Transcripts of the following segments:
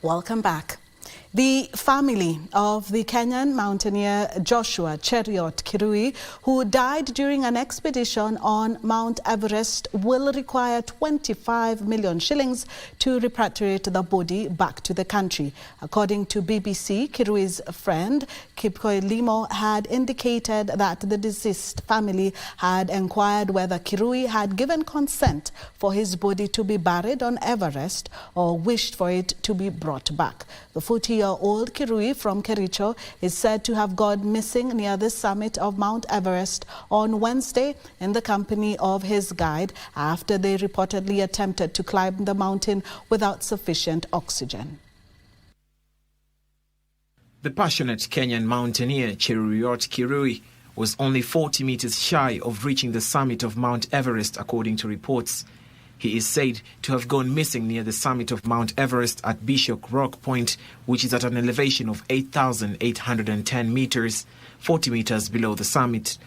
Welcome back. The family of the Kenyan mountaineer Joshua Cheruiyot Kirui, who died during an expedition on Mount Everest, will require 25 million shillings to repatriate the body back to the country. According to BBC, Kirui's friend Kipkemoi Limo had indicated that the deceased family had enquired whether Kirui had given consent for his body to be buried on Everest or wished for it to be brought back. The 40-year-old Kirui from Kericho is said to have gone missing near the summit of Mount Everest on Wednesday in the company of his guide after they reportedly attempted to climb the mountain without sufficient oxygen. The passionate Kenyan mountaineer Cheruiyot Kirui was only 40 meters shy of reaching the summit of Mount Everest, according to reports. He is said to have gone missing near the summit of Mount Everest at Bishop Rock Point, which is at an elevation of 8,810 meters, 40 meters below the summit.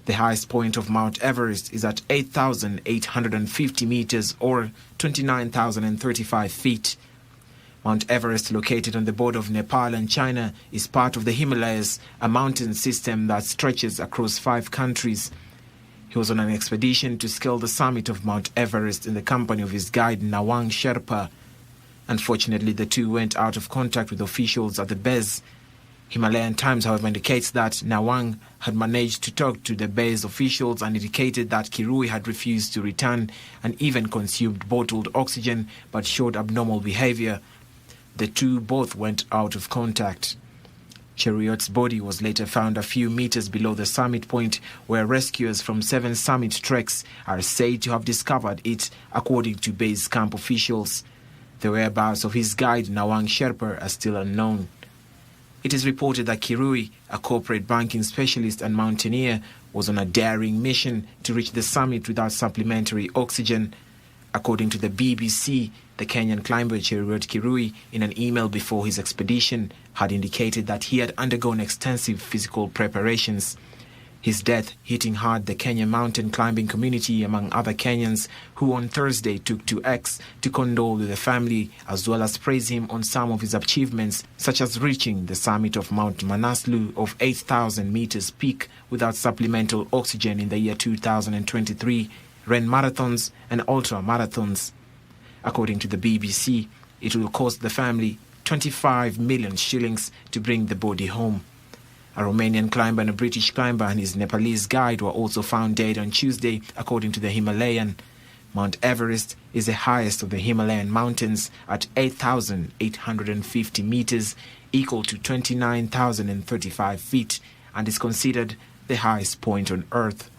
The highest point of Mount Everest is at 8,850 meters or 29,035 feet. Mount Everest, located on the border of Nepal and China, is part of the Himalayas, a mountain system that stretches across 5 countries. He was on an expedition to scale the summit of Mount Everest in the company of his guide Nawang Sherpa. Unfortunately, the two went out of contact with officials at the base. Himalayan Times, however, indicates that Nawang had managed to talk to the base officials and indicated that Kirui had refused to return and even consumed bottled oxygen but showed abnormal behavior. The two both went out of contact. Cheruiyot's body was later found a few meters below the summit point, where rescuers from 7 summit treks are said to have discovered it, according to base camp officials. The whereabouts of his guide Nawang Sherpa are still unknown. It is reported that Kirui, a corporate banking specialist and mountaineer, was on a daring mission to reach the summit without supplementary oxygen. According to the BBC, the Kenyan climber Cheruiyot Kirui, in an email before his expedition, had indicated that he had undergone extensive physical preparations. His death hitting hard the Kenyan mountain climbing community, among other Kenyans who on Thursday took to X to condole with the family as well as praise him on some of his achievements, such as reaching the summit of Mount Manaslu of 8,000 meters peak without supplemental oxygen in the year 2023, ran marathons and ultra marathons. According to the BBC, it will cost the family 25 million shillings to bring the body home. A Romanian climber and a British climber and his Nepalese guide were also found dead on Tuesday, according to the Himalayan. Mount Everest is the highest of the Himalayan mountains at 8,850 meters, equal to 29,035 feet, and is considered the highest point on Earth.